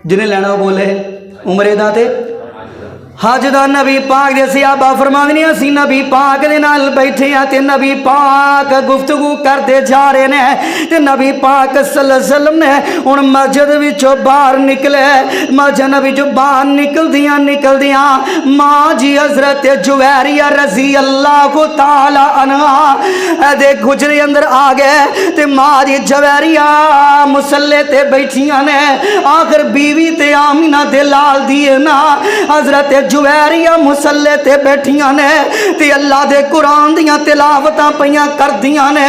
जिन्हें लैना वो बोले उमरे दा ते हज दा। नबी पाक दे सहाबा फरमांदे ने असीं नबी पाक दे नाल बैठे आ ते नबी पाक गुफ्तगू करते जा रहे ने ते नबी पाक सल्लल्लाहु अलैहि वसल्लम ने हुण मस्जिद विचों बाहर निकले। मस्जिद नबी जो बाहर निकलदियां मां जी हजरत जुवैरिया रज़ी अल्लाह तआला अन्हा दे गुजरे अंदर आ गए ते मां जी जुवैरिया मुसल्ले ते बैठियां ने। आखिर बीवी ते आमिना दे लाल दी ना हजरत जुवैरिया मुसल्ले ते बैठियां ने ते अल्लाह दे कुरान दियां तिलावतां पईयां करदियां ने,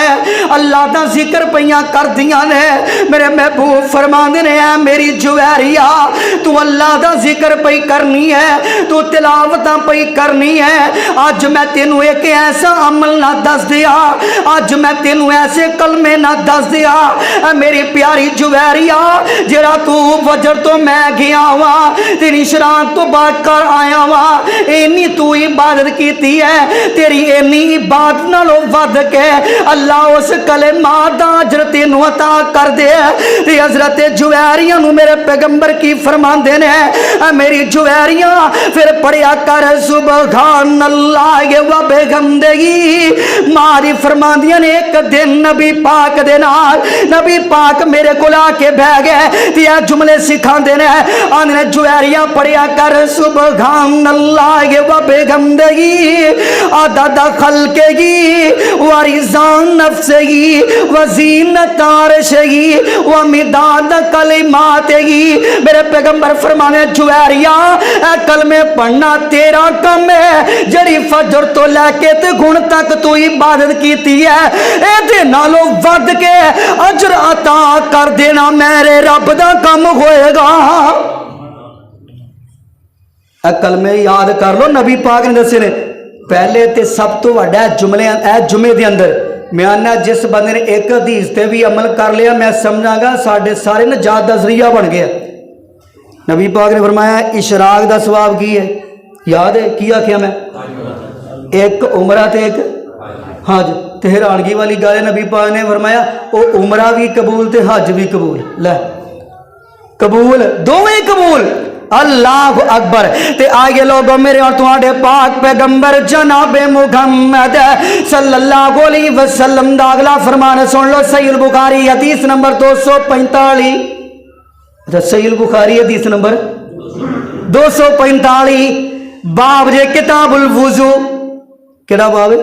अल्लाह दा जिक्र पईयां करदियां ने। मेरे महबूब फरमांदे ने ऐ मेरी जुवैरिया तू अल्लाह दा जिक्र पई करनी है, तू तिलावतां पई करनी है। अज मैं तेनू एक ऐसा अमल ना दस दिया, अज मैं तेनू ऐसे कलमे ना दस दिया मेरी प्यारी जुवैरिया जेड़ा तू फजर तो मैं गया वा तेरी शरान तो बाद कर आया वा इन्नी तू इबादत कीती है, तेरी इन्नी इबादत नालों वध के अल्लाह उस कलेमा दा अजर तेनू अता कर दे। ते हजरत जुवैरिया नू मेरे पैगंबर की फरमांदे ने मेरी जुवैरिया फिर पढ़िया कर सुबहान अल्लाह व बिहम्दिही। मारी फरमांदियां ने एक दिन नबी पाक दे नाल नबी पाक मेरे कोल आके बह गए ते ए जुमले सिखांदे ने आंदे ने जुवैरिया पढ़िया कर सुबहान अल्लाह व बिहम्दिही अदद खल्क़िही व रिज़ान नफ्सिही व ज़ीनत अर्शिही व मिदाद कलिमातिही। मेरे पैगंबर फरमाने जुवैरिया ए कलमे पढ़ना तेरा काम है, जड़ी फजर तो लैके ते गुण तक तू इबादत कीती है एदे नालों वध के अजर अता कर देना मेरे रब दा काम होएगा। कलमे याद कर लो नबी पाक ने दसे ने पहले ते सब तो वड्डा जुमले ए जुमे दे अंदर मैं आना जिस बंदे ने एक हदीस ते भी अमल कर लिया मैं समझांगा साढ़े सारे नजात दा जरिया बन गया। नबी पाक ने फरमाया इशराक दा सवाब की है याद है की आख्या मैं एक उमरा ते एक हज ते हैरानगी वाली गल नबी पाक ने फरमाया वो उमरा भी कबूल ते हज भी कबूल लै कबूल दोवें कबूल अल्लाह अकबर। ते आगे लोगों मेरे और तुम्हारे पाक पैगंबर जनाबे मुहम्मद सल्लल्लाहु अलैहि वसल्लम दा अगला फरमान सुन लो। सहीह बुखारी हदीस नंबर 245। अच्छा सहीह बुखारी हदीस नंबर 245 बाब जे किताबुल वुजू केड़ा बाब है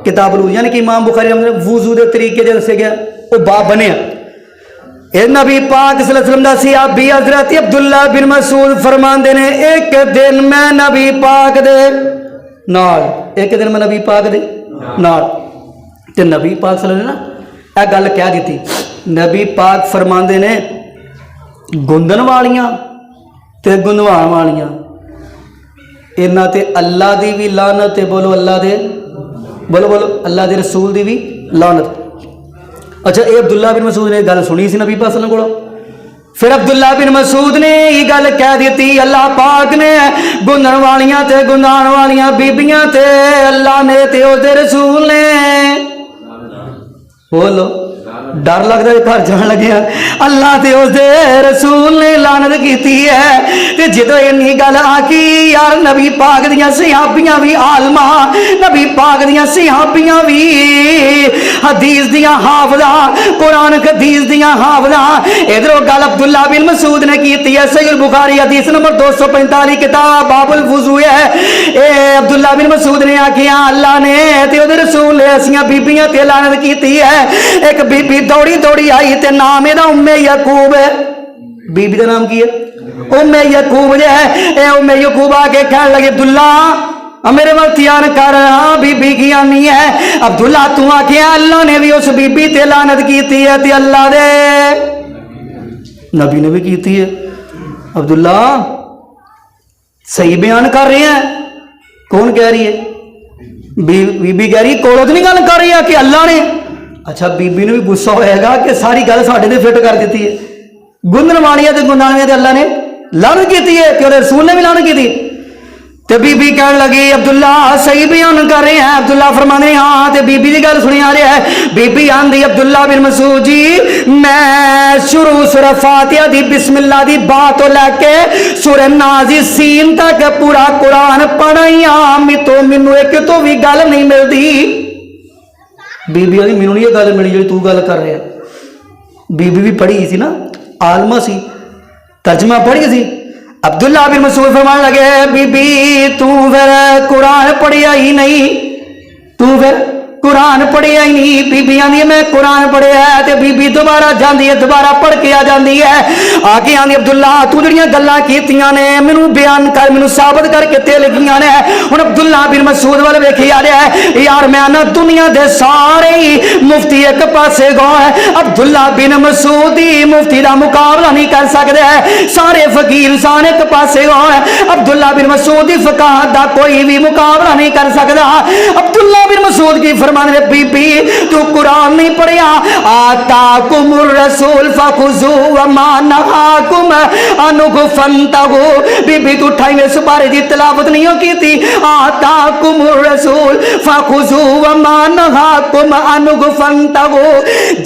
किताबुल वुजू यानी कि इमाम बुखारी ने वुजू दे तरीके जे दसे गया वो बाब बने। नबी पाक सल्लल्लाहु अलैहि वसल्लम दा सहाबी हजरत अब्दुल्ला बिन मसूद फरमांदे ने एक दिन मैं नबी पाक दे नाल एक दिन मैं नबी पाक दे नाल ते नबी पाक सल्लल्लाहु अलैहि वसल्लम ने गल कह दी। नबी पाक फरमांदे ने गुंदन वालियां ते गुंदवान वालियां इन्हां ते अल्लाह दी भी लानत ते बोलो अल्लाह दे बोलो अल्लाह दे रसूल दी भी लानत। अच्छा ये अब्दुल्ला बिन मसूद ने गल सुनी सी नबी पाक सल्लल्लाहु अलैहि वसल्लम फिर अब्दुल्ला बिन मसूद ने ये गल कह दी अल्लाह पाक ने गुंदन वालियां ते गुंदान वालियां बीबियां ते अल्लाह ने ते उसदे रसूल ने बोलो डर लगता है घर जान लगे अल्लाह ते उसदे रसूल ने लानत की है। ते जो इन्नी गल आखी यार नबी पाक दियां सहाबियां भी आलमा नबी पाक दियां सहाबियां भी हदीस दियां हाफिज़ा कुरान हदीस दियां हाफिज़ा इधरों गल अब्दुल्ला बिन मसूद ने की है। सहीह बुखारी हदीस नंबर 245 किताब बाबुल वुजू है। ए अब्दुल्ला बिन मसूद ने आखिया अल्लाह ने ते उसदे रसूल ने ऐसियां बीबियां ते लानत की है। एक बीबी दौड़ी दौड़ी आई ते नाम एदा उम्मे यकूब है। बीबी का नाम की है उम्मे यकूब जो है ए उम्मे यकूब आके कहने लगे अब्दुल्ला मेरे वाल ध्यान कर हाँ बीबी की आनी है। अब्दुल्ला तू आखिया अल्लाह ने भी उस बीबी ते लानत की है ते अल्लाह दे नबी ने भी की है। अब्दुल्ला सही बयान कर रहे हैं कौन कह रही है बीबी कह रही कोलो तो नहीं गल कर रही है कि अल्लाह ने। अच्छा बीबी ने भी गुस्सा होएगा कि सारी गल साडे ते फिट कर दी है गुंदन वालियां ते गुंदानियां ते अल्लाह ने लानत की है कि रसूल ने भी लानत की। تے بی بی کہنے لگی عبداللہ صحیح بیان کر رہے ہیں. عبداللہ فرمانے ہیں ہاں. تے بی بی دی گل سنی آ رہا ہے. بی بی آندی عبداللہ بن مسعود جی میں شروع سورہ فاتحہ دی بسم اللہ دی بات تو لے کے سورہ ناز سین تک پورا قرآن پڑھائی میں تو مینوں ایک تو بھی گل نہیں ملتی. بی بی آدھی مینوں نہیں یہ گل ملی جو تو گل کر رہے ہیں. بی بی بھی پڑھی سی نا, عالمہ سی, ترجمہ پڑھی سی. عبداللہ بن مسعود فرمانے لگے بی بی تو پھر قرآن پڑھیا ہی نہیں, تو پھر قرآن پڑھیا ہی نہیں. بی بی آندی میں قرآن پڑھیا ہے. تے بی بی دوبارہ جاندی ہے, دوبارہ پڑھ کے آ جاندی ہے. آ کے آندی عبداللہ تو جڑیاں گلاں کیتیاں نے مینوں بیان کر, مینوں ثابت کر کے تے لگیاں نے. ہن عبداللہ بن مسعود والے ویکھی آ رہا ہے یار میں نا دنیا دے سارے ہی مفتی ایک پاسے گئے ہیں, عبداللہ بن مسعود دی مفتی دا مقابلہ نہیں کر سکدے. سارے فقیر سان ایک پاسے گئے ہیں, عبداللہ بن مسعود دی فقاہت دا کوئی بھی مقابلہ نہیں کر سکدا. عبداللہ بن مسعود کی فرمانے بی بی تو قرآن نہیں پڑھیا. آتاکم الرسول فخذوا وما نہاکم عنہ فانتہوا. بی بی تو 28ویں سپارے دی تلاوت نہیں ہو کی تھی. آتاکم الرسول فخذوا وما نہاکم عنہ فانتہوا.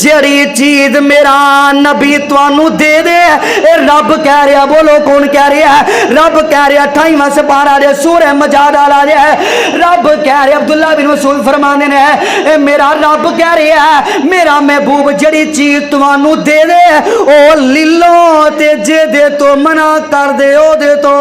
جڑی چیز میرا نبی توانو دے دے اے رب کہہ رہا, بولو کون کہہ رہا ہے؟ رب کہہ رہا. 28واں سپارہ دے سورہ مجادلہ آ رہا ہے, رب کہہ رہا. عبداللہ بن مسعود فرمانے نے اے میرا رب کہہ رہا ہے میرا محبوب جڑی چیز توانو دے دے او للو تے جے دے تو منع کر دے او دے تو